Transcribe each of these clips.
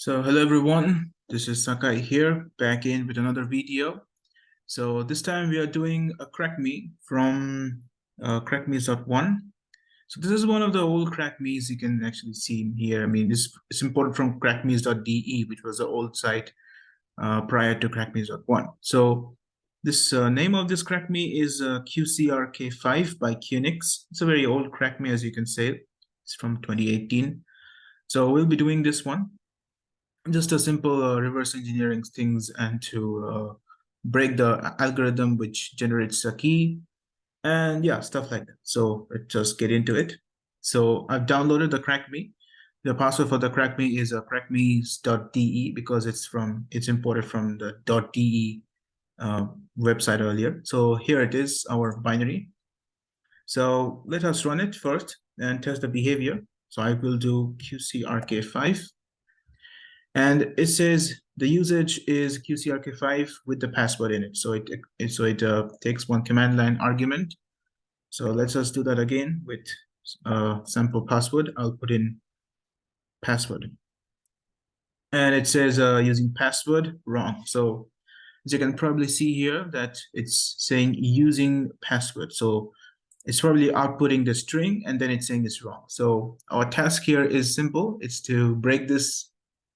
So hello everyone, this is Sakai here, back in with another video. So this time we are doing a Crackme from Crackmes.one. So this is one of the old Crackmes you can actually see in here. I mean, this is imported from Crackmes.de, which was the old site prior to Crackmes.one. So this name of this Crackme is QCRK5 by QNX. It's a very old Crackme, as you can say. It's from 2018. So we'll be doing this one. Just a simple reverse engineering things and to break the algorithm which generates a key and yeah, stuff like that. So let's just get into it. So I've downloaded the Crackme. The password for the Crackme is crackmes.de because it's imported from the .de website earlier. So here it is, our binary. So let us run it first and test the behavior. So I will do QCRK5. And it says the usage is QCRK5 with the password in it. So it takes one command line argument. So let's just do that again with sample password. I'll put in password. And it says using password wrong. So as you can probably see here that it's saying using password. So it's probably outputting the string and then it's saying it's wrong. So our task here is simple. It's to break this.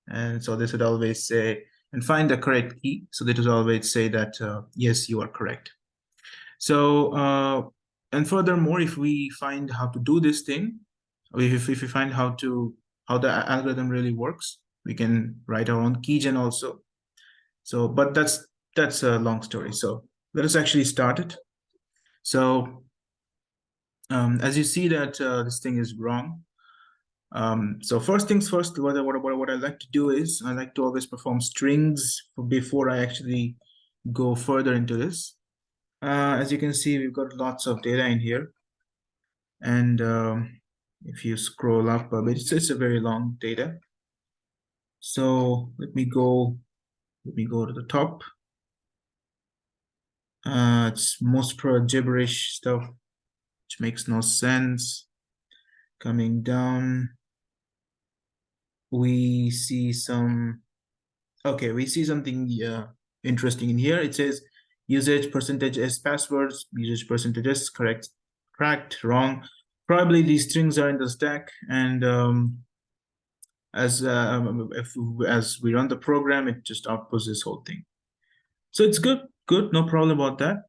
And so this would always say, and find the correct key. So this would always say that, yes, you are correct. So, and furthermore, if we find how to do this thing, if we find how the algorithm really works, we can write our own Keygen also. So, but that's a long story. So let us actually start it. So as you see that this thing is wrong. So first things first, what I like to do is I like to always perform strings before I actually go further into this. As you can see, we've got lots of data in here. And if you scroll up a bit, it's a very long data. So let me go to the top. It's most pro gibberish stuff, which makes no sense. Coming down, we see something interesting in here. It says usage percentage s passwords, usage percentage s correct, wrong. Probably these strings are in the stack, and as we run the program, it just outputs this whole thing. So it's good, no problem about that.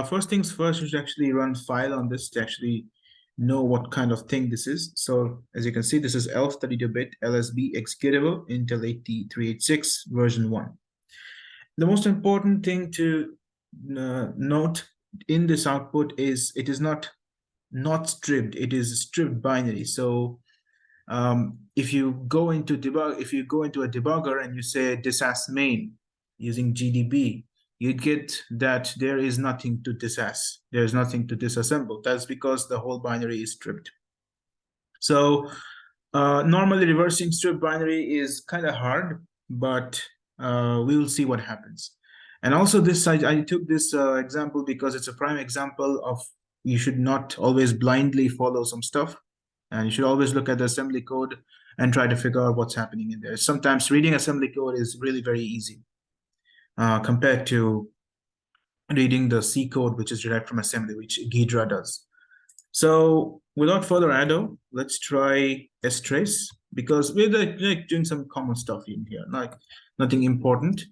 First things first, you should actually run file on this to actually know what kind of thing this is. So as you can see, this is ELF 32-bit LSB executable Intel 8386 version 1. The most important thing to note in this output is it is not stripped, it is stripped binary. So if you go into a debugger and you say disass main using GDB, you'd get that there is nothing to disass. There's nothing to disassemble. That's because the whole binary is stripped. So normally reversing stripped binary is kind of hard, but we will see what happens. And also this, I took this example because it's a prime example of you should not always blindly follow some stuff. And you should always look at the assembly code and try to figure out what's happening in there. Sometimes reading assembly code is really very easy compared to reading the C code, which is derived from assembly, which Ghidra does. So without further ado, let's try strace because we're like doing some common stuff in here, like nothing important.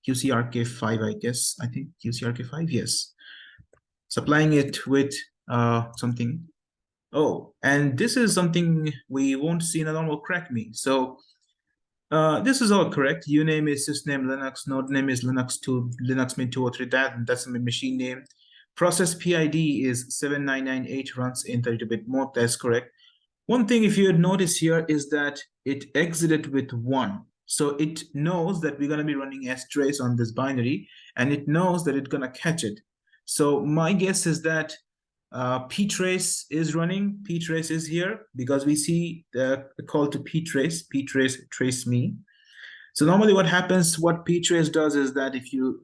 QCRK5, I guess. I think QCRK5, yes. Supplying it with something. Oh, and this is something we won't see in a normal Crackme. So this is all correct. Uname is sysname Linux, node name is Linux Mint 203. That's my machine name. Process PID is 7998, runs in 32-bit mode. That's correct. One thing, if you had noticed here, is that it exited with 1. So it knows that we're going to be running strace on this binary, and it knows that it's going to catch it. So my guess is that ptrace is running. Ptrace is here because we see the call to ptrace trace me. So normally what happens, what ptrace does is that if you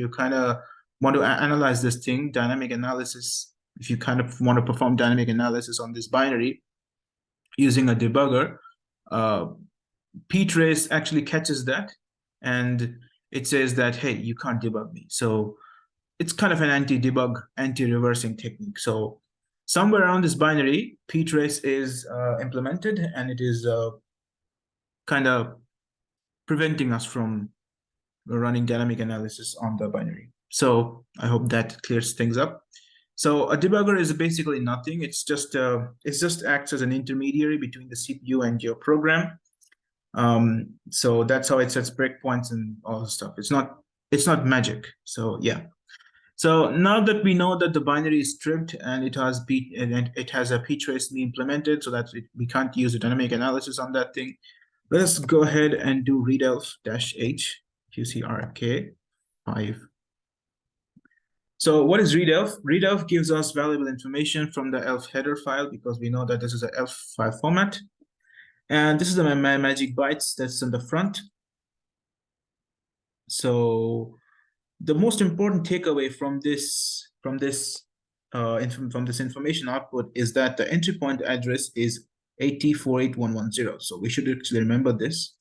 kind of want to analyze this thing, dynamic analysis, if you kind of want to perform dynamic analysis on this binary using a debugger, ptrace actually catches that, and it says that, hey, you can't debug me. So it's kind of an anti-debug, anti-reversing technique. So somewhere around this binary, ptrace is implemented, and it is kind of preventing us from running dynamic analysis on the binary. So I hope that clears things up. So a debugger is basically nothing. It's just acts as an intermediary between the CPU and your program. So that's how it sets breakpoints and all the stuff. It's not magic. So yeah. So now that we know that the binary is stripped and it has a ptrace implemented, so that we can't use a dynamic analysis on that thing. Let's go ahead and do readelf-h QCRK5. So what is readelf? Readelf gives us valuable information from the elf header file, because we know that this is an elf file format. And this is the magic bytes that's in the front. So the most important takeaway from this information output is that the entry point address is 8048110. So we should actually remember this.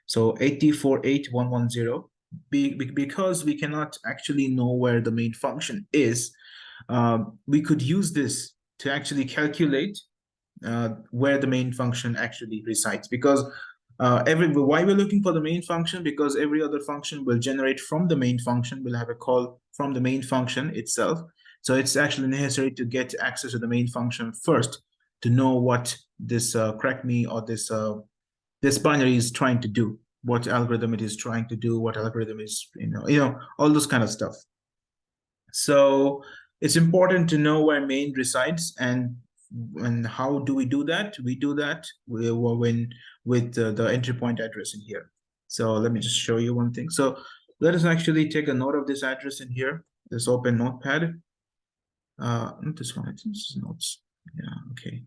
So 8048110, because we cannot actually know where the main function is, we could use this to actually calculate where the main function actually resides. Because why we're looking for the main function, because every other function will generate from the main function, will have a call from the main function itself. So it's actually necessary to get access to the main function first to know what this crackme or this binary is trying to do, what algorithm it is trying to do, what algorithm is, all those kind of stuff. So it's important to know where main resides, and how do we do that? We do that with the entry point address in here. So let me just show you one thing. So let us actually take a note of this address in here. Let's open Notepad. Not this one, this is notes. Yeah, okay.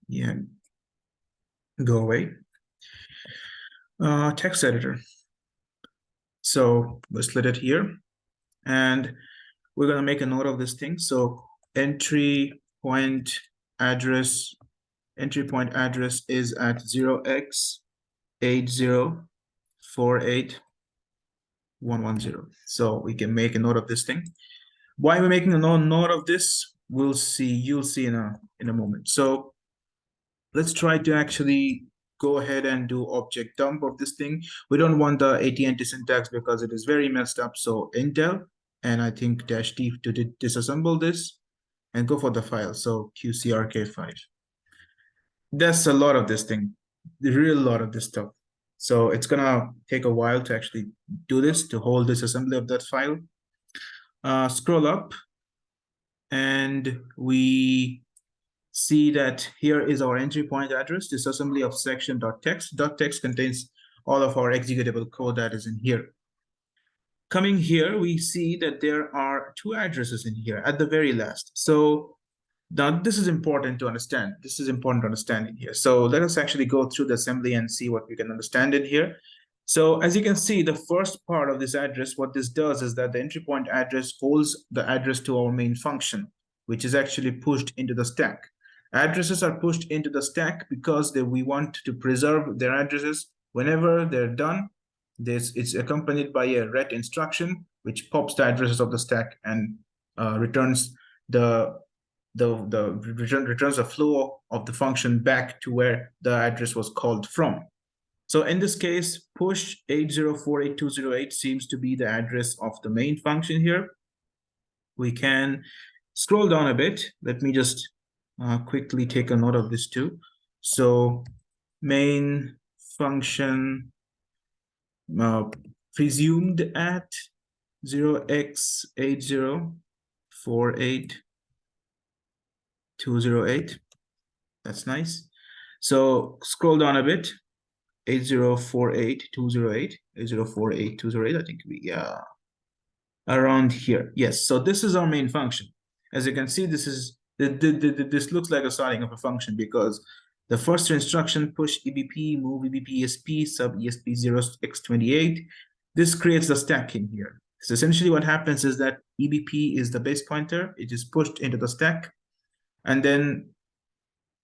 Yeah, go away. Text editor. So let's let it here, and we're gonna make a note of this thing. So entry point address is at 0x8048.110. So we can make a note of this thing. Why we're making a note of this, you'll see in a moment. So let's try to actually go ahead and do object dump of this thing. We don't want the AT&T syntax because it is very messed up. So Intel, and I think -D to disassemble this and go for the file. So QCRK5. That's a lot of this thing, the real lot of this stuff. So it's gonna take a while to actually do this, to hold this assembly of that file. Scroll up, and we see that here is our entry point address, disassembly of section.txt. .txt contains all of our executable code that is in here. Coming here, we see that there are two addresses in here at the very last. So now this is important to understand. This is important to understand in here. So let us actually go through the assembly and see what we can understand in here. So as you can see, the first part of this address, what this does is that the entry point address holds the address to our main function, which is actually pushed into the stack. Addresses are pushed into the stack because we want to preserve their addresses. Whenever they're done, it's accompanied by a ret instruction, which pops the addresses of the stack and returns returns a flow of the function back to where the address was called from. So in this case, push 8048208 seems to be the address of the main function here. We can scroll down a bit. Let me just quickly take a note of this too. So main function presumed at 0x8048.208. That's nice. So scroll down a bit. 8048208, 8048208, I think around here. Yes, so this is our main function. As you can see, this looks like a starting of a function, because the first instruction, push EBP, move EBP ESP, sub ESP 0x28, this creates the stack in here. So essentially what happens is that EBP is the base pointer. It is pushed into the stack, and then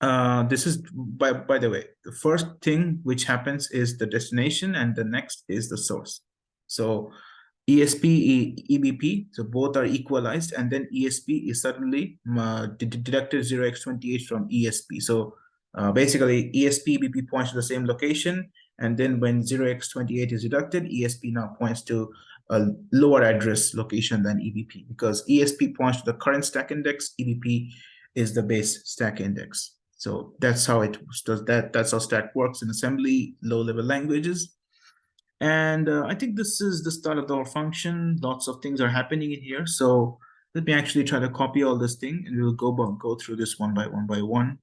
This is by the way, the first thing which happens is the destination, and the next is the source. So ESP, EBP, so both are equalized, and then ESP is suddenly deducted 0x28 from ESP. So basically, ESP, EBP points to the same location, and then when 0x28 is deducted, ESP now points to a lower address location than EBP, because ESP points to the current stack index, EBP is the base stack index. So that's how it does that. That's how stack works in assembly, low-level languages. And I think this is the start of our function. Lots of things are happening in here. So let me actually try to copy all this thing, and we'll go through this one by one.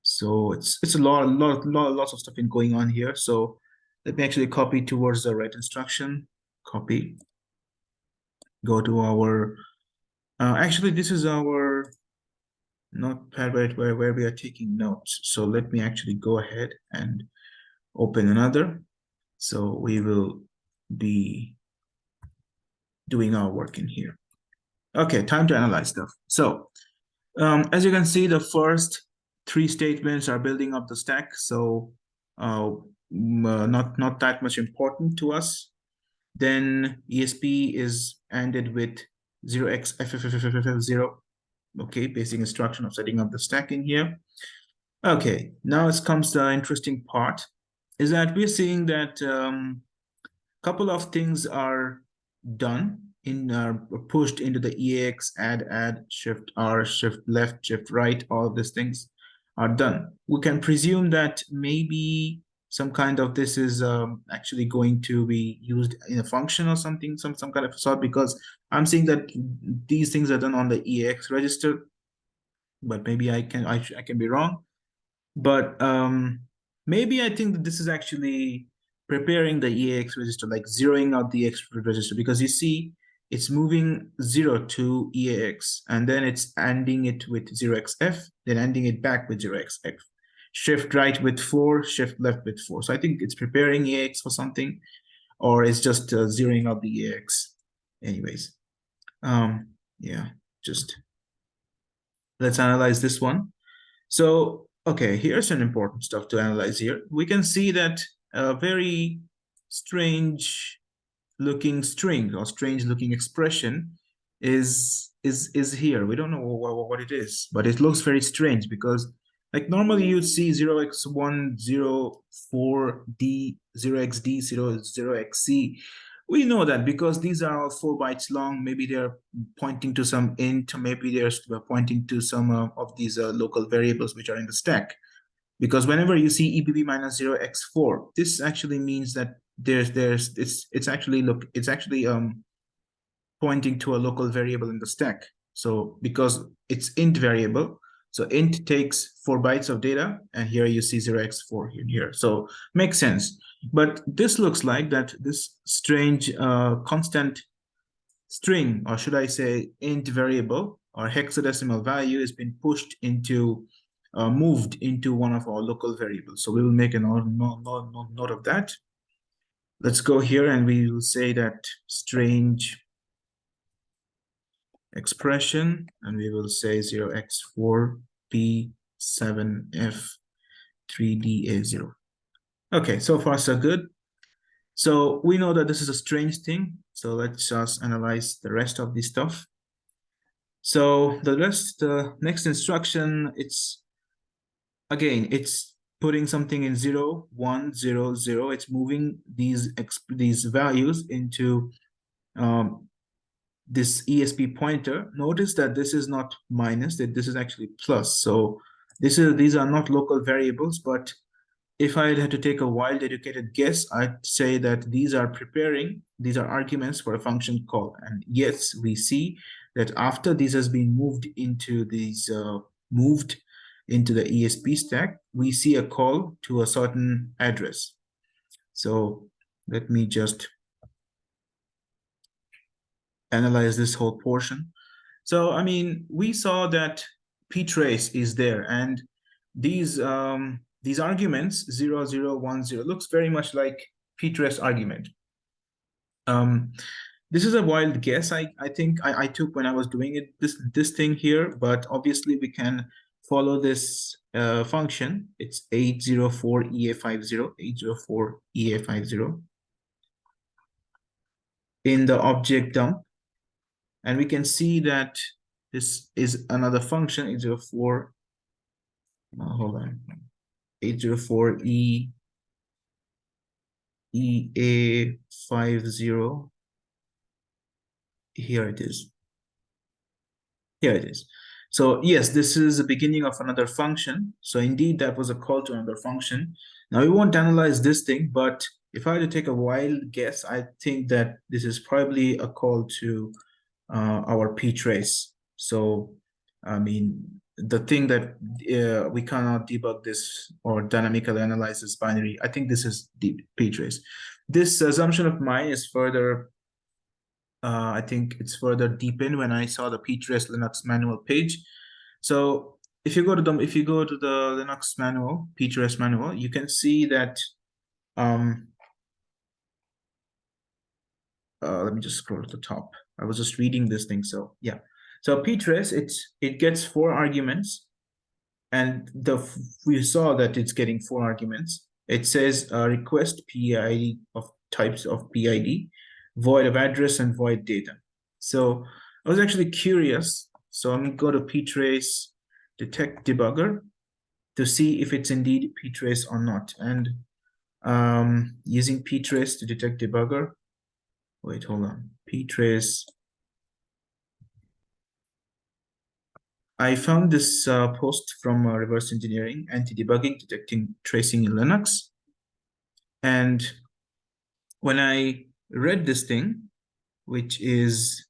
So it's a lots of stuff going on here. So let me actually copy towards the right instruction. Copy. Go to our. Actually, this is our notepad where we are taking notes. So let me actually go ahead and open another. So we will be doing our work in here. Okay, time to analyze stuff. So as you can see, the first three statements are building up the stack. So not that much important to us. Then ESP is ended with 0x0. Okay, basic instruction of setting up the stack in here. Okay, now it comes the interesting part, is that we're seeing that couple of things are done in pushed into the EAX, add, shift R, shift left, shift right, all of these things are done. We can presume that maybe some kind of this is actually going to be used in a function or something, some kind of sort, because I'm seeing that these things are done on the EAX register, but maybe I can be wrong. But maybe I think that this is actually preparing the EAX register, like zeroing out the EAX register, because you see it's moving 0 to EAX, and then it's ending it with 0xf, then ending it back with 0xf. Shift right with 4, shift left with 4. So I think it's preparing EAX for something, or it's just zeroing out the EAX. Anyways, yeah, just let's analyze this one. So, okay, here's an important stuff to analyze here. We can see that a very strange looking string or strange looking expression is here. We don't know what it is, but it looks very strange because like normally you'd see 0x1, 0, 4d, 0xd, 0xc. We know that because these are all 4 bytes long. Maybe they're pointing to some int, maybe they're pointing to some of these local variables which are in the stack. Because whenever you see EBB minus 0x4, this actually means that it's actually pointing to a local variable in the stack. So because it's int variable, so int takes 4 bytes of data, and here you see 0x4 here. So makes sense. But this looks like that this strange constant string, or should I say int variable or hexadecimal value, has been pushed into, moved into one of our local variables. So we will make a note of that. Let's go here and we will say that strange expression, and we will say 0x4p7f3da0. Okay, so far so good. So we know that this is a strange thing. So let's just analyze the rest of this stuff. So the next instruction, it's putting something in 0, 1, 0, 0. It's moving these values into this ESP pointer. Notice that this is not minus, that this is actually plus. So these are not local variables, but if I had to take a wild educated guess, I'd say that these are arguments for a function call. And yes, we see that after this has been moved into the ESP stack, we see a call to a certain address. So let me just analyze this whole portion. So, I mean, we saw that ptrace is there, and these arguments 0, 0, 1, 0 looks very much like ptrace argument. This is a wild guess I think I took when I was doing it this thing here, but obviously we can follow this function. It's 804EA50, 804EA50 in the object dump. And we can see that this is another function, 804, hold on, 804E EA50. Here it is. Here it is. So yes, this is the beginning of another function. So indeed, that was a call to another function. Now we won't analyze this thing, but if I had to take a wild guess, I think that this is probably a call to our ptrace. So, I mean, the thing that we cannot debug this or dynamically analyze this binary, I think this is the ptrace. This assumption of mine is further I think it's further deepened when I saw the ptrace Linux manual page. So if you go to the Linux manual, ptrace manual, you can see that let me just scroll to the top. I was just reading this thing, so yeah. So ptrace, it gets 4 arguments, and we saw that it's getting 4 arguments. It says request PID of types of PID, void of address, and void data. So I was actually curious. So I'm going to go to ptrace detect debugger to see if it's indeed ptrace or not. And using ptrace to detect debugger. Wait, hold on. Ptrace. I found this post from reverse engineering, anti-debugging, detecting tracing in Linux. And when I read this thing, which is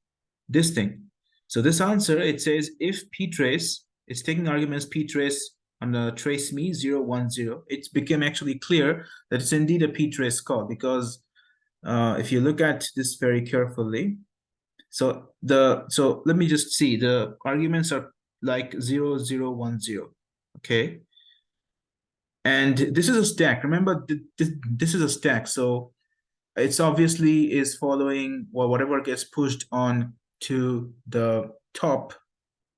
this thing. So this answer, it says if ptrace, it's taking arguments ptrace on the trace me 010, it became actually clear that it's indeed a ptrace call, because if you look at this very carefully, so let me just see, the arguments are like 0010, okay? And this is a stack. Remember, this is a stack, so it's obviously is following whatever gets pushed on to the top,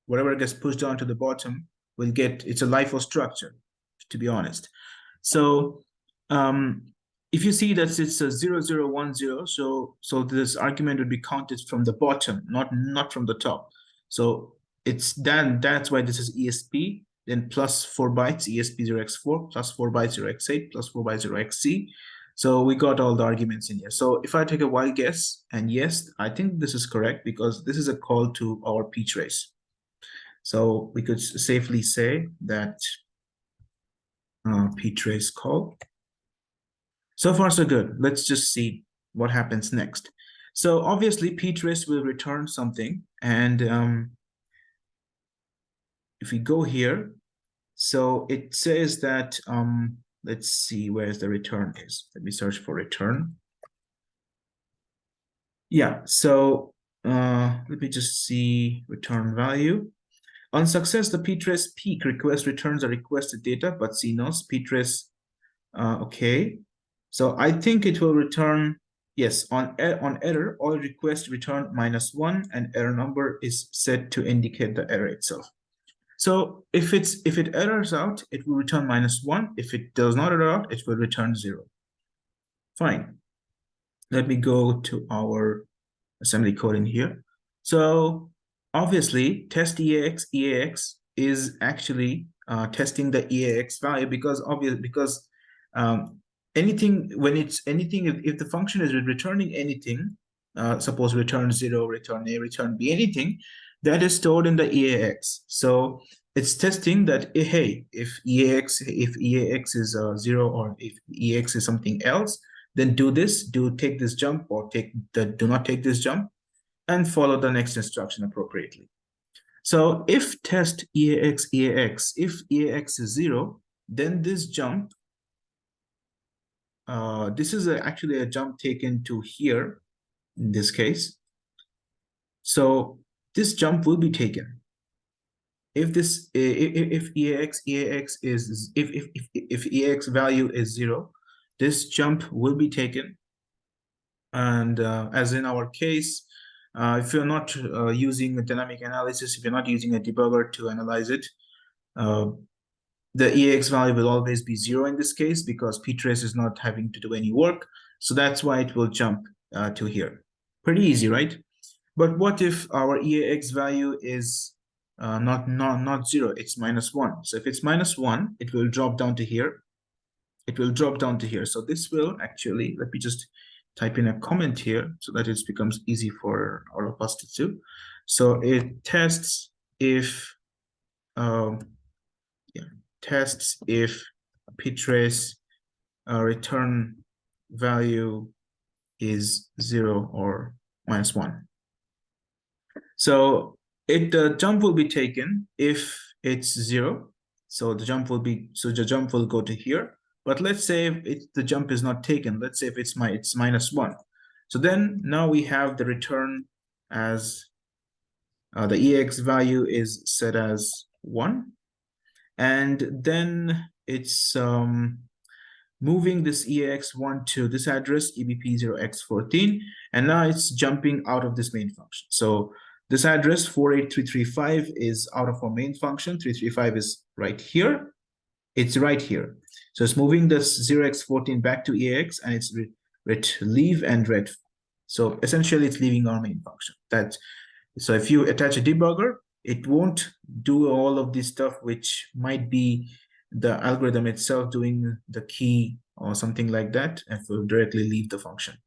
whatever gets pushed on to the bottom will get, it's a LIFO structure, to be honest. So if you see that it's a 0010, so this argument would be counted from the bottom, not from the top. So it's that's why this is ESP, then plus 4 bytes, ESP0x4, plus 4 bytes 0x8, plus 4 bytes 0xC. So we got all the arguments in here. So if I take a wild guess, and yes, I think this is correct because this is a call to our ptrace. So we could safely say that ptrace call. So far, so good. Let's just see what happens next. So obviously, ptrace will return something. And if we go here, so it says that, let's see, where's the return is. Let me search for return. Yeah, so let me just see return value. On success, the ptrace peak request returns the requested data, but see no ptrace, okay. So I think it will return, yes, on error, all requests return -1, and error number is set to indicate the error itself. So if it errors out, it will return -1. If it does not error out, it will return 0. Fine. Let me go to our assembly code in here. So obviously, test EAX is actually testing the EAX value, because anything, when it's anything, if the function is returning anything, suppose return 0, return A, return B, anything that is stored in the EAX. So it's testing that, hey, if EAX is 0, or if EAX is something else, then do this, take this jump, or do not take this jump, and follow the next instruction appropriately. So if test EAX, if EAX is 0, then this jump, this is actually a jump taken to here in this case. So this jump will be taken. If EAX is, if EAX value is 0, this jump will be taken. And as in our case, if you're not using a dynamic analysis, if you're not using a debugger to analyze it, the EAX value will always be 0 in this case because ptrace is not having to do any work. So that's why it will jump to here. Pretty easy, right? But what if our EAX value is not 0, it's -1. So if it's -1, it will drop down to here. It will drop down to here. So this will actually, let me just type in a comment here so that it becomes easy for all of us to do. So it tests if tests if ptrace return value is 0 or -1. So the jump will be taken if it's 0. So the jump will go to here. But let's say if the jump is not taken. Let's say if it's -1. So then now we have the return as the EX value is set as 1. And then it's moving this EAX1 to this address, EBP0x14, and now it's jumping out of this main function. So this address 48335 is out of our main function. 335 is right here. It's right here. So it's moving this 0x14 back to EAX, and it's leave and read. So essentially, it's leaving our main function. So if you attach a debugger, it won't do all of this stuff, which might be the algorithm itself doing the key or something like that, and will directly leave the function.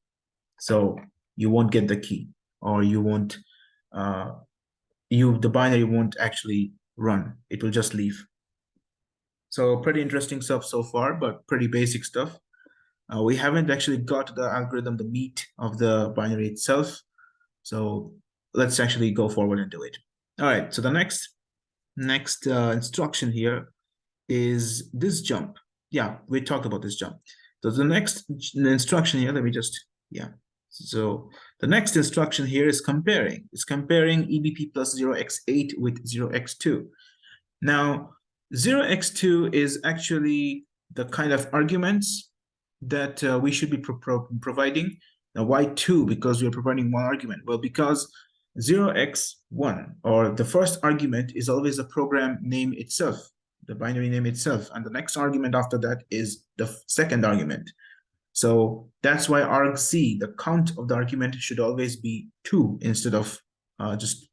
So you won't get the key, or you won't, the binary won't actually run. It will just leave. So pretty interesting stuff so far, but pretty basic stuff. We haven't actually got the algorithm, the meat of the binary itself. So let's actually go forward and do it. All right, so the next instruction here is this jump. Yeah, we talked about this jump. So the next instruction here, let me just, So the next instruction here is comparing. It's comparing EBP plus 0x8 with 0x2. Now, 0x2 is actually the kind of arguments that we should be providing. Now, why 2? Because we are providing one argument. Well, because 0x1, or the first argument, is always the program name itself, the binary name itself, and the next argument after that is the second argument. So that's why argc, the count of the argument, should always be 2 instead of just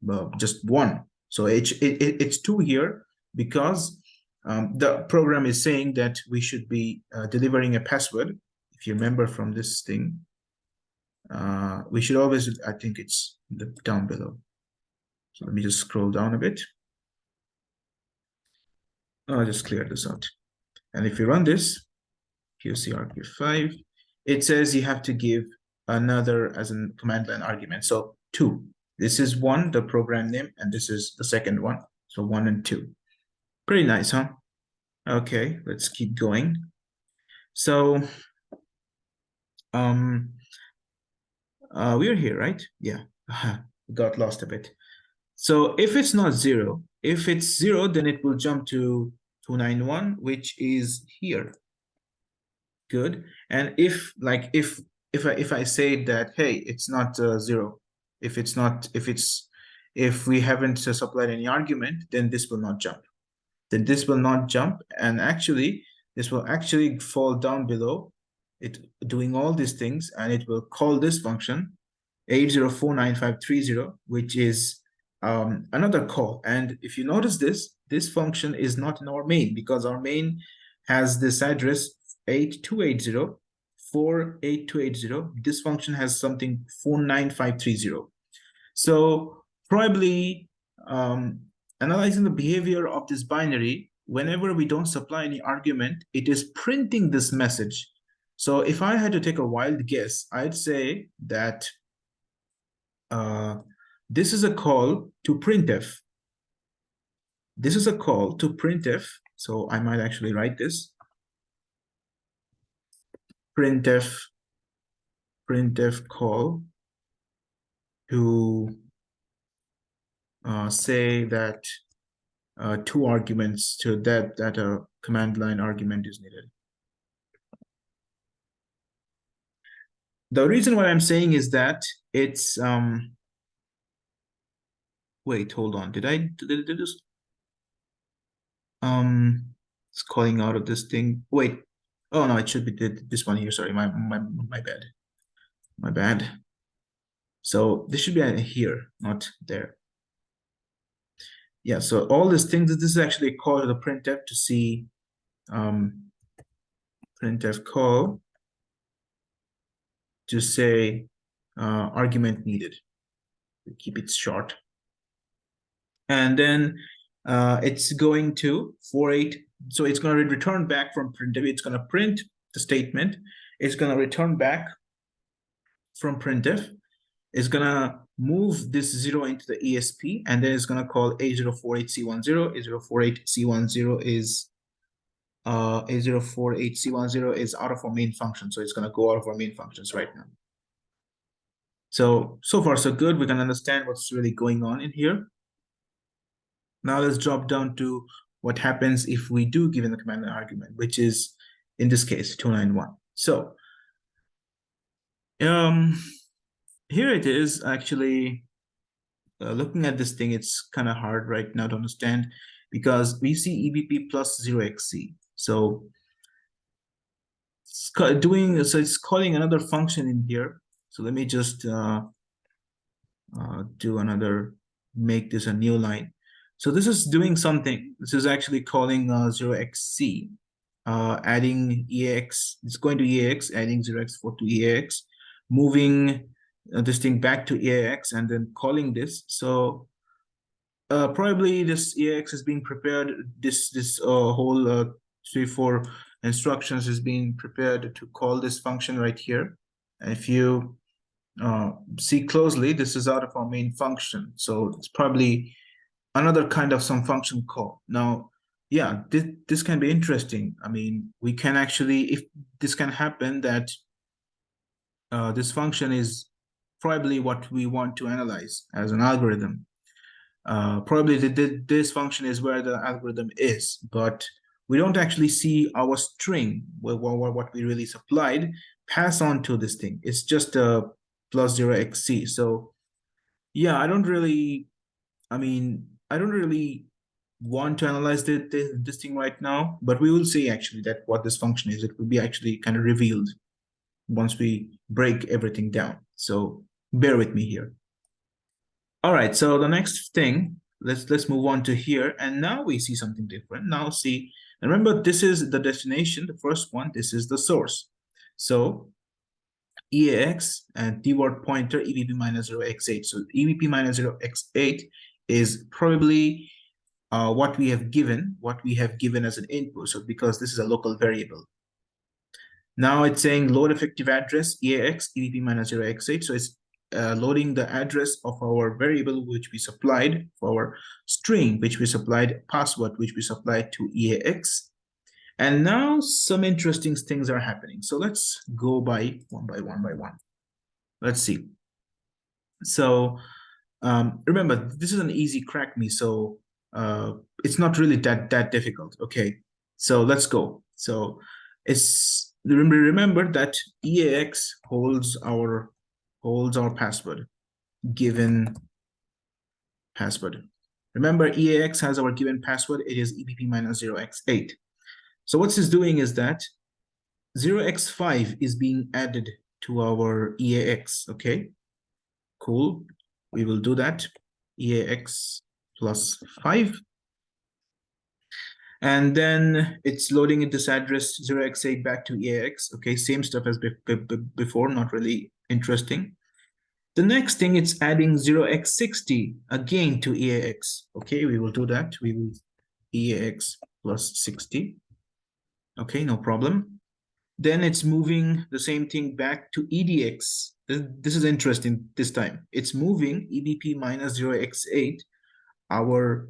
1. So it's 2 here because the program is saying that we should be delivering a password. If you remember from this thing, we should always, I think it's down below. So let me just scroll down a bit. I'll just clear this out. And if you run this, QCRK5, it says you have to give another as a command line argument. So 2. This is 1, the program name, and this is the second one. So 1 and 2. Pretty nice, huh? Okay, let's keep going. So we're here, right? Yeah, got lost a bit. So if it's not 0, if it's 0, then it will jump to 291, which is here. Good. And if I say that, hey, it's not 0, if we haven't supplied any argument, then this will not jump. Then this will not jump, and actually this will actually fall down below it, doing all these things, and it will call this function 8049530, which is another call. And if you notice this function is not in our main, because our main has this address 8280, 48280. This function has something 49530. So probably analyzing the behavior of this binary, whenever we don't supply any argument, it is printing this message. So if I had to take a wild guess, I'd say that this is a call to printf. This is a call to printf. So I might actually write this. Printf call to say that 2 arguments to that a command line argument is needed. The reason why I'm saying is that it's wait, hold on. Did I do this? It's calling out of this thing. Wait. Oh no, it should be this one here. Sorry, my bad. My bad. So this should be here, not there. Yeah, so all these things, this is actually a call to the printf to see printf call to say argument needed. We keep it short. And then it's going to 48. So it's going to return back from printf. It's going to print the statement. It's going to return back from printf. It's going to move this 0 into the ESP, and then it's going to call A048C10. A048C10 is A048C10 is out of our main function. So it's going to go out of our main functions right now. So far so good. We can understand what's really going on in here. Now let's drop down to what happens if we do give in the command line argument, which is in this case 291. So here it is. Actually, looking at this thing, it's kind of hard right now to understand because we see EBP plus 0xc. So it's calling another function in here. So let me just make this a new line. So this is doing something. This is actually calling 0xc, adding EAX. It's going to EAX, adding 0x4 to EAX, moving this thing back to EAX, and then calling this. So probably this EAX is being prepared. This whole 3-4 instructions is being prepared to call this function right here. And if you see closely, this is out of our main function. So it's probably another kind of some function call. Now, yeah, this can be interesting. I mean, we can actually, if this can happen, that this function is probably what we want to analyze as an algorithm. Probably this function is where the algorithm is, but we don't actually see our string, what we really supplied, pass on to this thing. It's just a plus 0xc. So yeah, I don't really want to analyze this thing right now, but we will see actually that what this function is. It will be actually kind of revealed once we break everything down. So bear with me here. All right, so the next thing, let's move on to here. And now we see something different. Now see, and remember, this is the destination, the first one, this is the source. So EAX and keyword pointer EBP minus 0x8. So EBP minus 0x8 is probably what we have given as an input. So because this is a local variable. Now it's saying load effective address EAX EBP minus 0x8. So it's loading the address of our variable which we supplied, for our string which we supplied, password which we supplied to EAX. And now some interesting things are happening. So let's go by one by one. Let's see. So remember, this is an easy Crackme, so it's not really that difficult. Okay, so let's go. So it's remember that EAX holds our password, given password. Remember, EAX has our given password. It is EBP minus 0x8. So what this is doing is that 0x5 is being added to our EAX. Okay, cool. We will do that. EAX plus 5. And then it's loading this address 0x8 back to EAX. Okay, same stuff as before, not really interesting. The next thing, it's adding 0x60 again to EAX. Okay, we will do that. We will EAX plus 60. Okay, no problem. Then it's moving the same thing back to EDX. This is interesting this time. It's moving EBP minus 0x8, our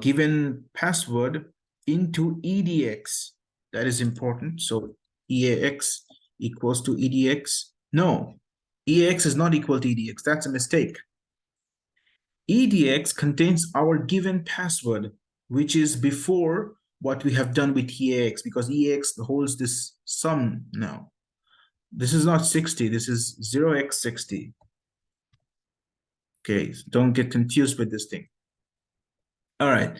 given password, into EDX. That is important. So EAX equals to EDX. No, EAX is not equal to EDX. That's a mistake. EDX contains our given password, which is before what we have done with EAX, because EAX holds this sum now. This is not 60, this is 0x60. Okay, so don't get confused with this thing. All right,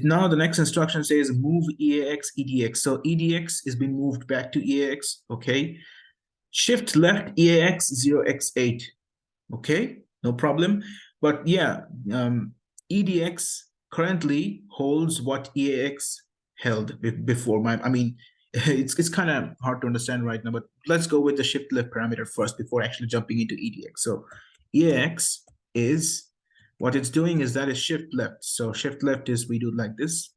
Now the next instruction says move EAX, EDX. So EDX is being moved back to EAX, okay? Shift left EAX 0x8, okay? No problem. But yeah, EDX currently holds what EAX held before. I mean, it's kind of hard to understand right now, but let's go with the shift left parameter first before actually jumping into EDX. So EAX is, what it's doing is that is shift left. So shift left is, we do like this,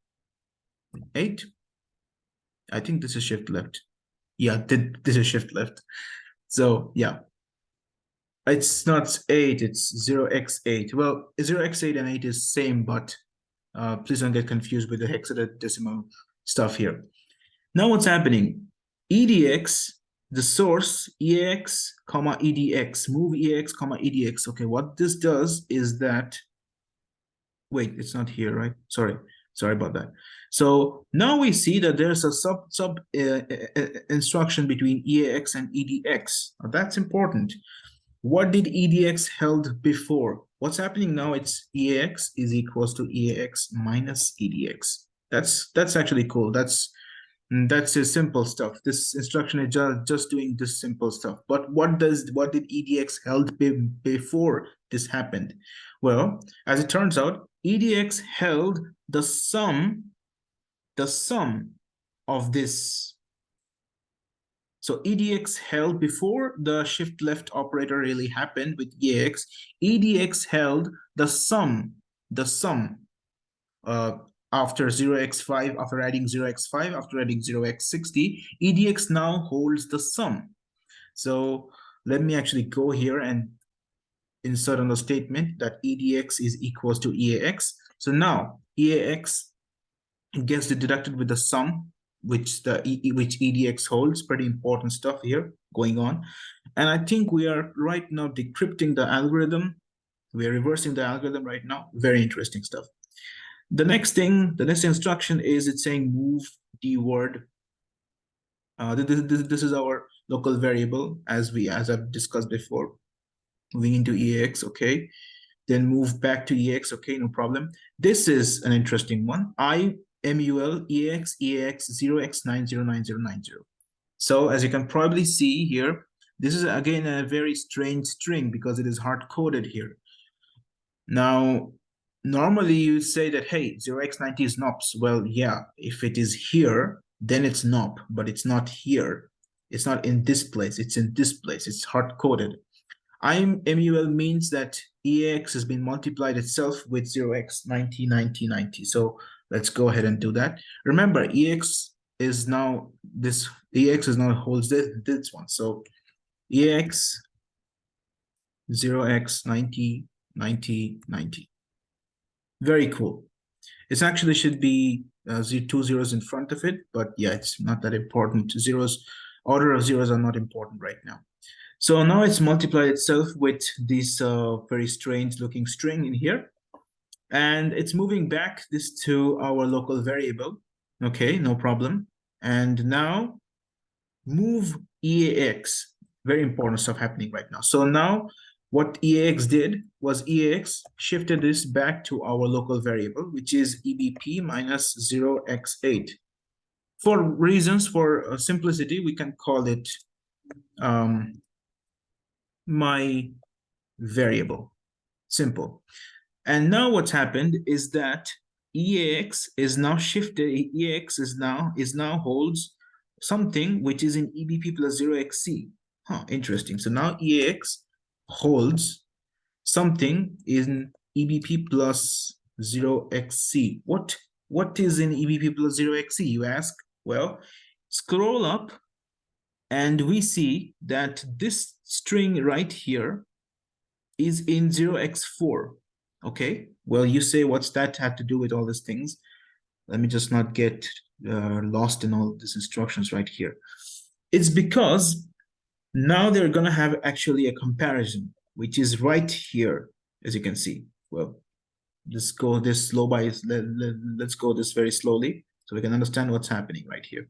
8. I think this is shift left. Yeah, this is shift left. So yeah, it's not 8, it's 0x8. Well, 0x8 and 8 is same, but please don't get confused with the hexadecimal stuff here. Now what's happening? EDX, the source, EAX, comma EDX, move EAX, comma EDX. Okay, what this does is that, wait, it's not here, right? Sorry about that. So now we see that there's a sub instruction between EAX and EDX. Now that's important. What did EDX held before? What's happening now? It's EAX is equals to EAX minus EDX. That's actually cool. That's a simple stuff. This instruction is just doing this simple stuff. But what did EDX held before this happened? Well, as it turns out, EDX held the sum of this. So EDX held before the shift left operator really happened with EAX. EDX held the sum after 0x5, after adding 0x5, after adding 0x60, EDX now holds the sum. So let me actually go here and insert on the statement that EDX is equals to EAX. So now EAX gets deducted with the sum which EDX holds. Pretty important stuff here going on. And I think we are right now decrypting the algorithm. We are reversing the algorithm right now. Very interesting stuff. The next instruction is it's saying move the word. This is our local variable as I've discussed before. Moving into EAX, okay. Then move back to EAX, okay, no problem. This is an interesting one. IMUL EAX 0x909090. So as you can probably see here, this is again a very strange string because it is hard-coded here. Now, normally you say that, hey, 0x90 is NOPs. Well, yeah, if it is here, then it's NOP, but it's not here. It's not in this place, it's in this place. It's hard-coded. IMUL means that EAX has been multiplied itself with 0x909090. So let's go ahead and do that. Remember, EAX now holds this one. So EAX 0x909090. Very cool. It actually should be 2 zeros in front of it, but yeah, it's not that important. Order of zeros are not important right now. So now it's multiplied itself with this very strange looking string in here. And it's moving back this to our local variable. Okay, no problem. And now move EAX. Very important stuff happening right now. So now what EAX did was EAX shifted this back to our local variable, which is EBP minus 0x8. For simplicity, we can call it my variable. Simple. And now what's happened is that EAX is now shifted. EAX is now holds something which is in EBP plus 0xc. Interesting. So now EAX holds something in EBP plus 0xc. What is in EBP plus 0xc, you ask? Well, scroll up and we see that this string right here is in 0x4. Okay, well, you say, what's that have to do with all these things? Let me just not get lost in all these instructions right here. It's because now they're going to have actually a comparison, which is right here, as you can see. Well, let's go this slow by, let's go this very slowly so we can understand what's happening right here.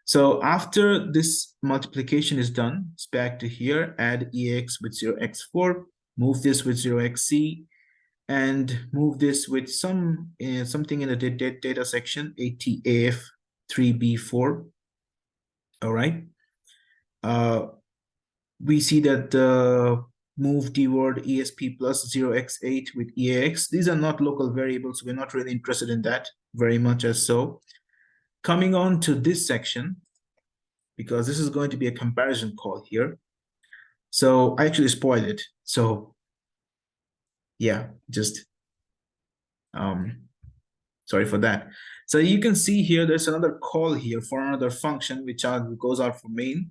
So after this multiplication is done, it's back to here, add EX with 0x4, move this with 0xc, and move this with something in the data section, ATAF3B4. All right. We see that the move dword ESP plus 0x8 with EAX. These are not local variables. We're not really interested in that very much as so. Coming on to this section, because this is going to be a comparison call here. So I actually spoiled it. So yeah, just sorry for that. So you can see here, there's another call here for another function, which goes out for main.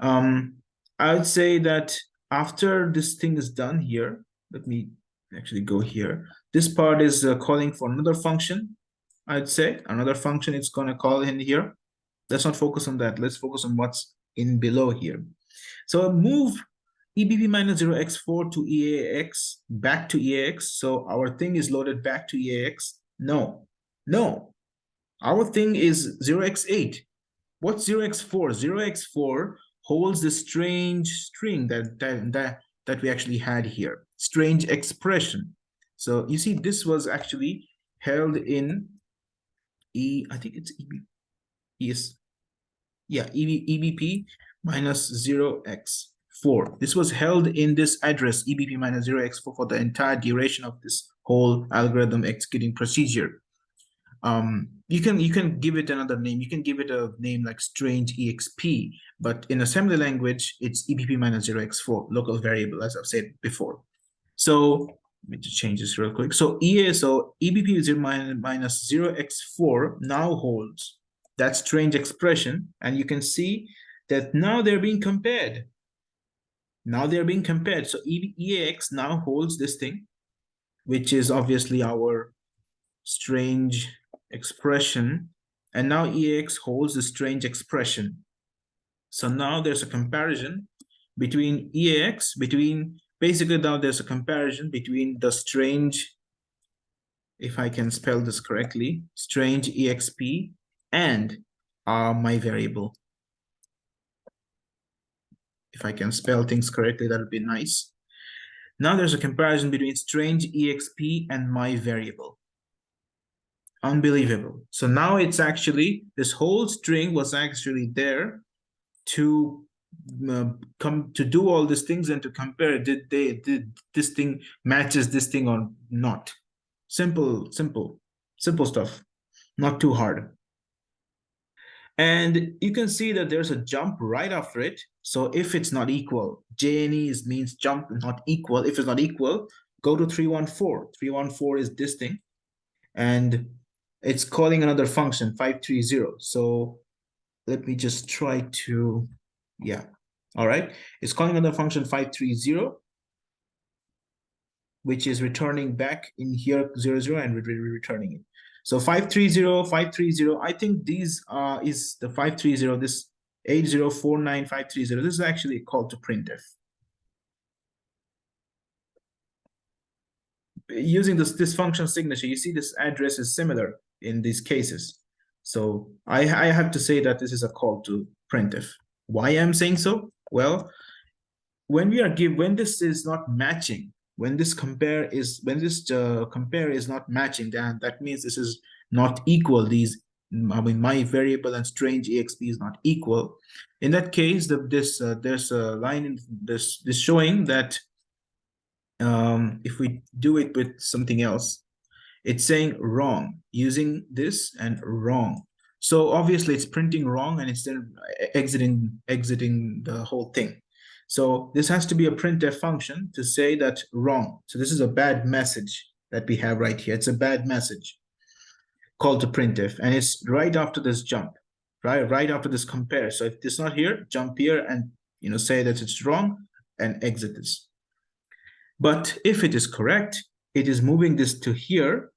I would say that after this thing is done here, let me actually go here. This part is calling for another function. I'd say another function it's going to call in here. Let's not focus on that. Let's focus on what's in below here. So move EBP minus 0x4 to EAX, back to EAX. So our thing is loaded back to EAX. No, no. Our thing is 0x8. What's 0x4? 0x4 holds the strange string that we actually had here. Strange expression. So you see, this was actually held in I think it's EBP. Yes. Yeah, EBP minus 0x4. This was held in this address, EBP minus 0x4, for the entire duration of this whole algorithm executing procedure. You can give it another name. You can give it a name like strange exp, but in assembly language, it's EBP minus 0x4, local variable, as I've said before. So let me just change this real quick. So EBP 0 minus 0x4 now holds that strange expression, and you can see that now they're being compared. Now they're being compared. So EAX now holds this thing, which is obviously our strange expression, and now EAX holds the strange expression. So now there's a comparison between EAX, basically now there's a comparison between the strange, if I can spell this correctly, strange EXP and my variable. If I can spell things correctly, that would be nice. Now there's a comparison between strange EXP and my variable. Unbelievable. So now it's actually, this whole string was actually there to come to do all these things and to compare, did this thing matches this thing or not. Simple stuff, not too hard. And you can see that there's a jump right after it. So if it's not equal, JNE means jump, not equal. If it's not equal, go to 314. 314 is this thing. And it's calling another function, 530. So let me just try to, yeah. All right. It's calling another function 530, which is returning back in here 00 and returning it. So 530, 530, I think these is the 530, this 8049530. This is actually a call to printf. Using this function signature, you see this address is similar in these cases. So I have to say that this is a call to printf. Why I'm saying so? Well, when this is not matching, when this compare is not matching, then that means this is not equal. My variable and strange exp is not equal. In that case, there's a line in this showing that if we do it with something else, it's saying wrong, using this and wrong. So obviously it's printing wrong and it's then exiting the whole thing. So this has to be a printf function to say that wrong. So this is a bad message that we have right here. It's a bad message called to printf, and it's right after this jump, right after this compare. So if it's not here, jump here and say that it's wrong and exit this. But if it is correct, it is moving this to here.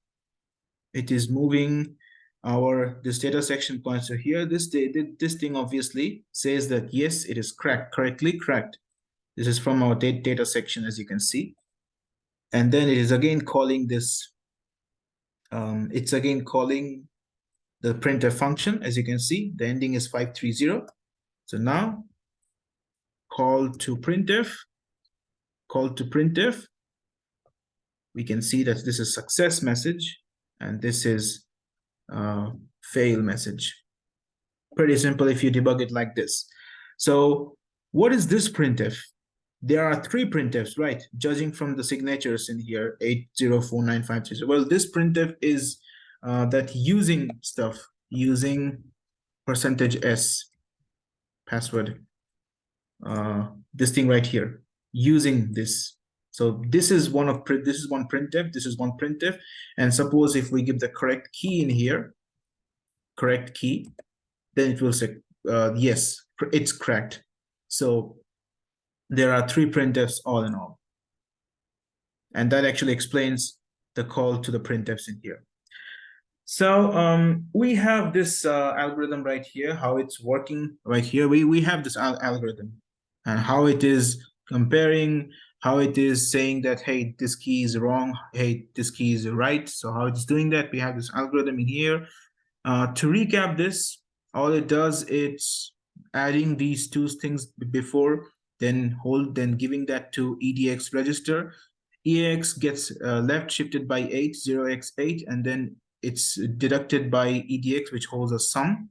It is moving this data section points to here. This thing obviously says that yes, it is correctly cracked. This is from our data section, as you can see. And then it is again calling this. It's again calling the printf function, as you can see. The ending is 530. So now call to printf. we can see that this is success message and this is fail message. Pretty simple if you debug it like this. So what is this printf? There are three printfs, right? Judging from the signatures in here, 8049530. Well, this printf is that using stuff, using %s password, this thing right here, using this. So this is one printf, this is one printf, and suppose if we give the correct key in here, correct key, then it will say yes, it's cracked. So there are three printfs all in all, and that actually explains the call to the printfs in here. So we have this algorithm right here, how it's working right here. We have this algorithm and how it is comparing, how it is saying that, hey, this key is wrong, hey, this key is right. So how it's doing that, we have this algorithm in here. To recap this, all it does, it's adding these two things before, then giving that to EDX register. EX gets left shifted by 8, 0x8, and then it's deducted by EDX, which holds a sum,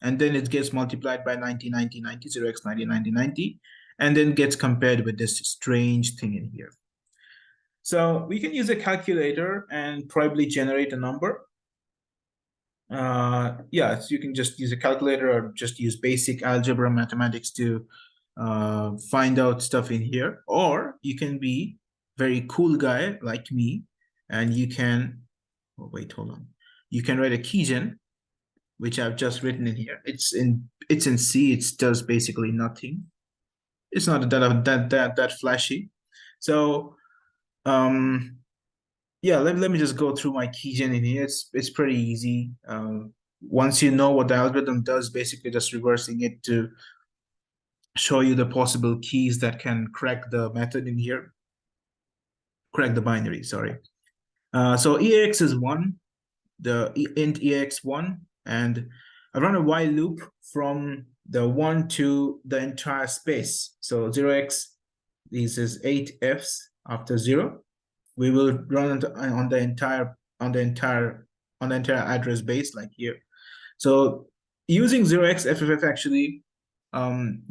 and then it gets multiplied by 90, 90, 90, 0x90, 90, 90, and then gets compared with this strange thing in here. So we can use a calculator and probably generate a number. Yeah, so you can just use a calculator or just use basic algebra mathematics to find out stuff in here, or you can be very cool guy like me and you can, oh wait, hold on, you can write a Keygen, which I've just written in here. It's in C. It does basically nothing. It's not that flashy. So yeah, let me just go through my Keygen in here. It's pretty easy. Once you know what the algorithm does, basically just reversing it to show you the possible keys that can crack the method in here, crack the binary, sorry. So EX is 1, the int EX1, and I run a while loop from the 1 to the entire space. So 0x, this is 8 Fs after 0. We will run on the entire address base like here. So using 0xFFF actually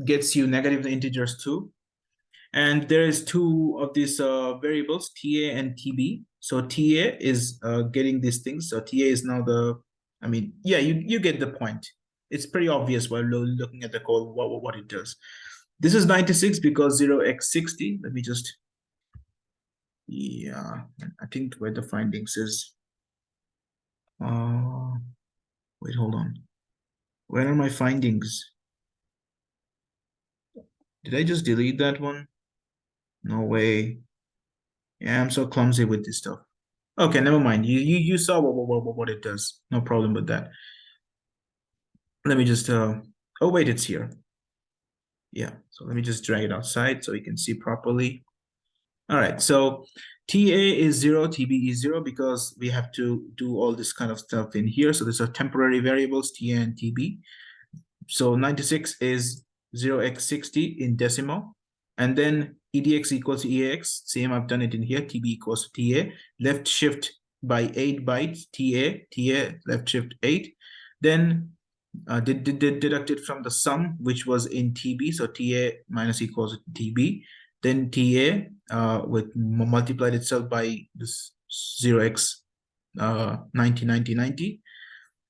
gets you negative integers too. And there is two of these variables, TA and TB. So TA is getting these things. So TA is now I mean, yeah, you get the point. It's pretty obvious while looking at the code what it does. This is 96 because 0x60. Let me just, yeah, I think where the findings is. Wait, hold on. Where are my findings? Did I just delete that one? No way. Yeah, I'm so clumsy with this stuff. Okay, never mind. You saw what it does. No problem with that. Let me just oh wait, it's here. Yeah, so let me just drag it outside so you can see properly. All right, so TA is 0, TB is 0 because we have to do all this kind of stuff in here. So these are temporary variables, TA and TB. So 96 is 0x60 in decimal. And then EDX equals to EAX. Same, I've done it in here. TB equals to TA. Left shift by 8 bytes. TA, left shift 8. Then deducted from the sum, which was in TB. So TA minus equals to TB. Then TA with multiplied itself by this 0x 90, 90, 90.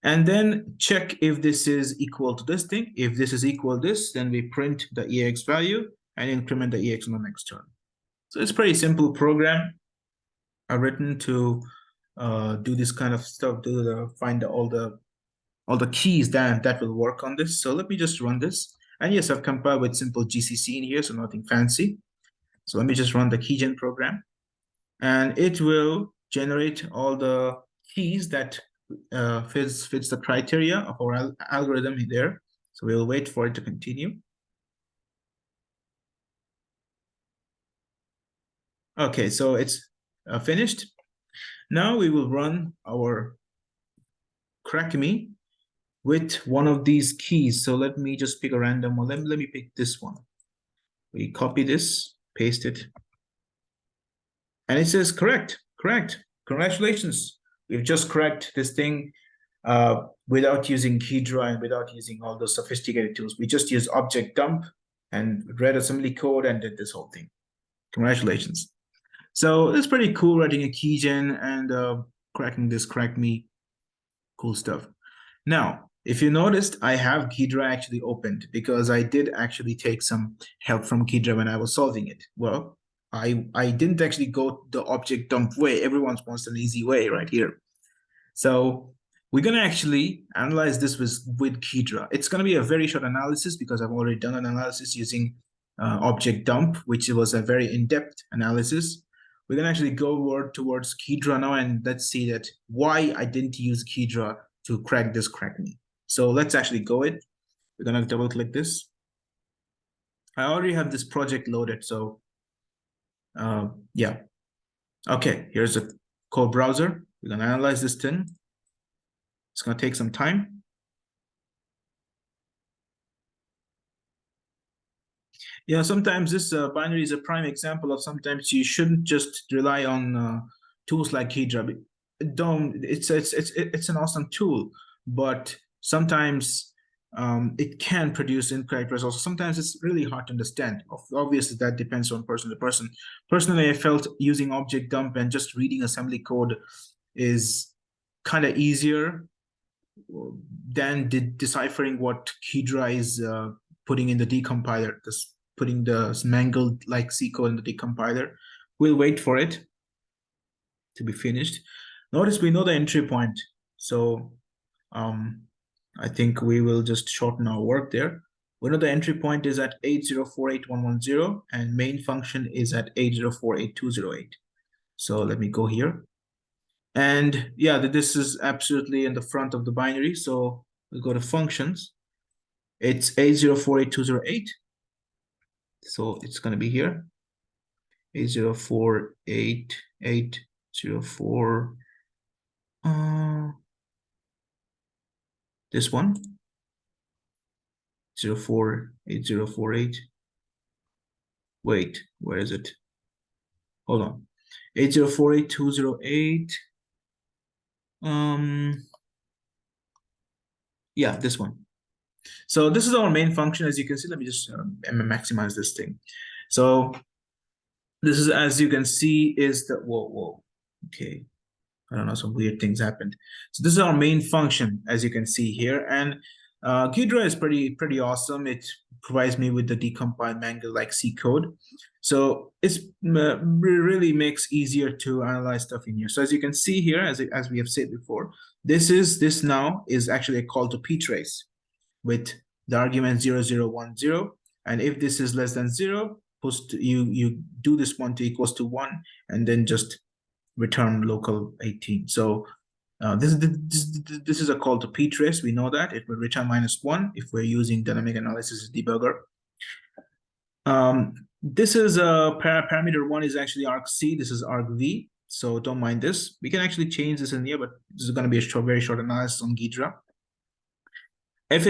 And then check if this is equal to this thing. If this is equal to this, then we print the EX value and increment the EX on the next term. So it's a pretty simple program I've written to do this kind of stuff, find all the keys that will work on this. So let me just run this. And yes, I've compiled with simple GCC in here, so nothing fancy. So let me just run the Keygen program. And it will generate all the keys that fits the criteria of our algorithm there. So we'll wait for it to continue. Okay, so it's finished. Now we will run our Crackme with one of these keys. So let me just pick a random one. Let me pick this one. We copy this, paste it. And it says correct Correct. Congratulations. We've just cracked this thing without using Ghidra and without using all those sophisticated tools. We just used Objdump and read assembly code and did this whole thing. Congratulations. So it's pretty cool writing a keygen and cracking this crackme. Cool stuff. Now, if you noticed, I have Ghidra actually opened because I did actually take some help from Ghidra when I was solving it. Well, I didn't actually go the Objdump way. Everyone wants an easy way right here. So we're going to actually analyze this with Ghidra. It's going to be a very short analysis because I've already done an analysis using Objdump, which was a very in-depth analysis. We're going to actually go towards Ghidra now, and let's see that why I didn't use Ghidra to crack this crackme. So let's actually go it. We're going to double click this. I already have this project loaded. So yeah. Okay, here's a code browser. We're going to analyze this thing. It's going to take some time. Yeah, sometimes this binary is a prime example of sometimes you shouldn't just rely on tools like Ghidra. It's an awesome tool, but sometimes it can produce incorrect results. Sometimes it's really hard to understand. Obviously, that depends on person to person. Personally, I felt using Objdump and just reading assembly code is kind of easier than deciphering what Ghidra is putting in the decompiler, putting the mangled like C code in the decompiler. We'll wait for it to be finished. Notice we know the entry point. So I think we will just shorten our work there. We know the entry point is at 8048110 and main function is at 8048208. So let me go here. And yeah, this is absolutely in the front of the binary. So we'll go to functions. It's 8048208. So it's going to be here. 8048804. This one. 048048. Wait, where is it? Hold on. 8048208. Yeah, this one. So this is our main function, as you can see. Let me just maximize this thing. So this is, as you can see, is the whoa. Okay, I don't know, some weird things happened. So this is our main function, as you can see here, and Ghidra is pretty awesome. It provides me with the decompiled mangle-like C code, so it's really makes easier to analyze stuff in here. So as you can see here, as we have said before, this now is actually a call to ptrace with the argument 0010, and if this is less than 0, you do this one to equals to 1, and then just return local 18. So this is a call to ptrace. We know that it will return -1 if we're using dynamic analysis debugger. This is a parameter 1 is actually argc. This is argv. So don't mind this. We can actually change this in here, but this is going to be a very short analysis on Ghidra. If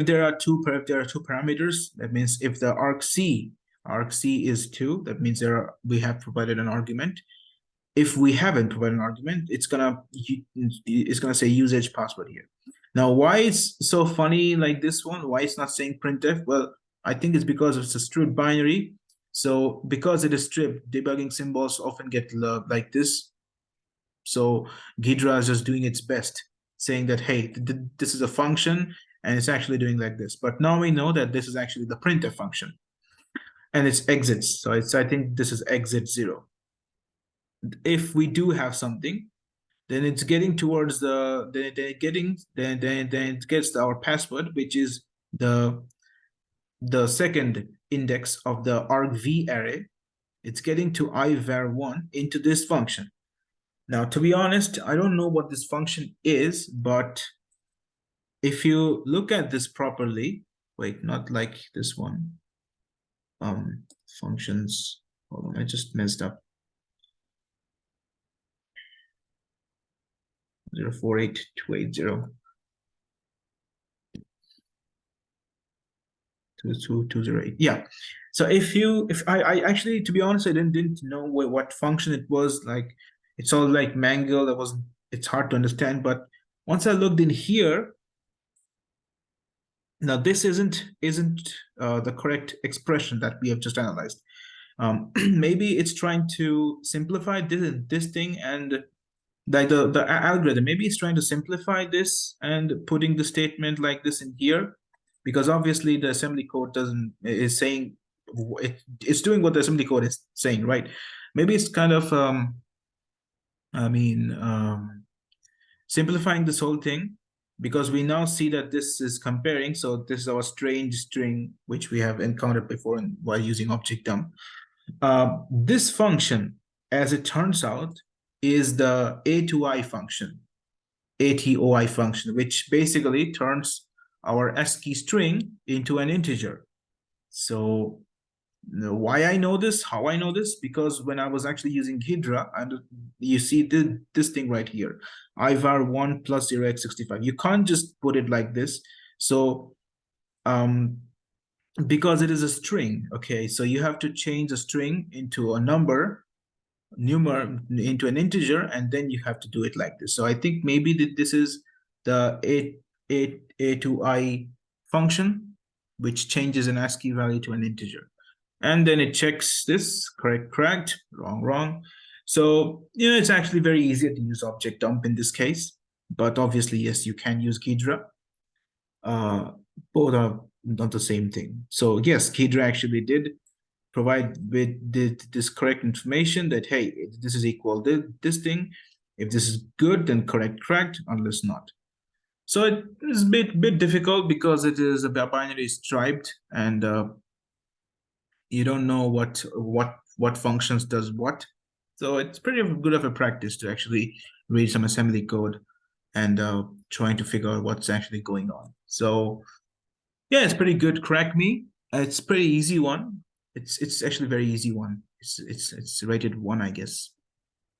there are two parameters, that means if the argc is 2, that means we have provided an argument. If we haven't provided an argument, it's gonna say usage password here. Now, why it's so funny like this one? Why it's not saying printf? Well, I think it's because it's a stripped binary. So because it is stripped, debugging symbols often get like this. So Ghidra is just doing its best, saying that, hey, this is a function, and it's actually doing like this. But now we know that this is actually the printf function, and it's exits. So I think this is exit 0. If we do have something, then it's getting towards then it gets our password, which is the second index of the argv array. It's getting to ivar1 into this function. Now, to be honest, I don't know what this function is, but if you look at this properly, wait, not like this one. Functions. Hold on, I just messed up. 048280. 20208. Yeah. So if I actually, to be honest, I didn't know what function it was. Like, It's all like mangled. It's hard to understand. But once I looked in here, now this isn't the correct expression that we have just analyzed. Maybe it's trying to simplify this thing, and like the algorithm, maybe it's trying to simplify this and putting the statement like this in here, because obviously the assembly code doesn't is saying it's doing what the assembly code is saying, right? Maybe it's kind of I mean simplifying this whole thing, because we now see that this is comparing. So this is our strange string which we have encountered before while using Objdump. This function, as it turns out, is the A2I function, ATOI function, which basically turns our ASCII string into an integer. So why I know this, how I know this, because when I was actually using Ghidra, and you see this thing right here, ivar1 plus 0x65. You can't just put it like this. So because it is a string, okay, so you have to change a string into a number into an integer, and then you have to do it like this. So I think maybe that this is the a to I function, which changes an ASCII value to an integer. And then it checks this, correct, wrong. So, it's actually very easy to use Objdump in this case. But obviously, yes, you can use Ghidra. Both are not the same thing. So yes, Ghidra actually did provide with this correct information that, hey, this is equal to this thing. If this is good, then correct, unless not. So it is a bit difficult because it is a binary striped, and you don't know what functions does what. So it's pretty good of a practice to actually read some assembly code and trying to figure out what's actually going on. So yeah, it's pretty good. Crackme. It's pretty easy one. It's actually very easy one. It's rated 1, I guess.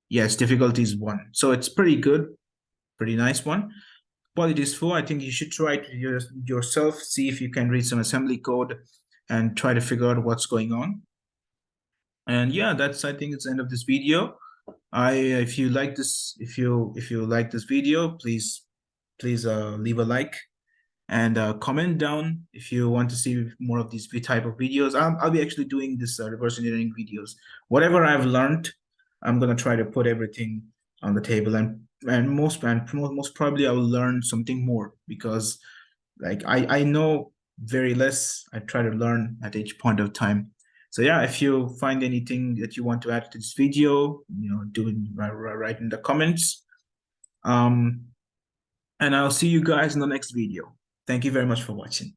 Yes, difficulty is 1. So it's pretty good, pretty nice one. Quality is 4. I think you should try it yourself, see if you can read some assembly code and try to figure out what's going on. And yeah, I think it's the end of this video. If you like this video, please leave a like and comment down if you want to see more of these type of videos. I'll be actually doing this reverse engineering videos. Whatever I've learned, I'm gonna try to put everything on the table, and most probably I will learn something more, because like I know very less. I try to learn at each point of time. So yeah, if you find anything that you want to add to this video, do it right in the comments. And I'll see you guys in the next video. Thank you very much for watching.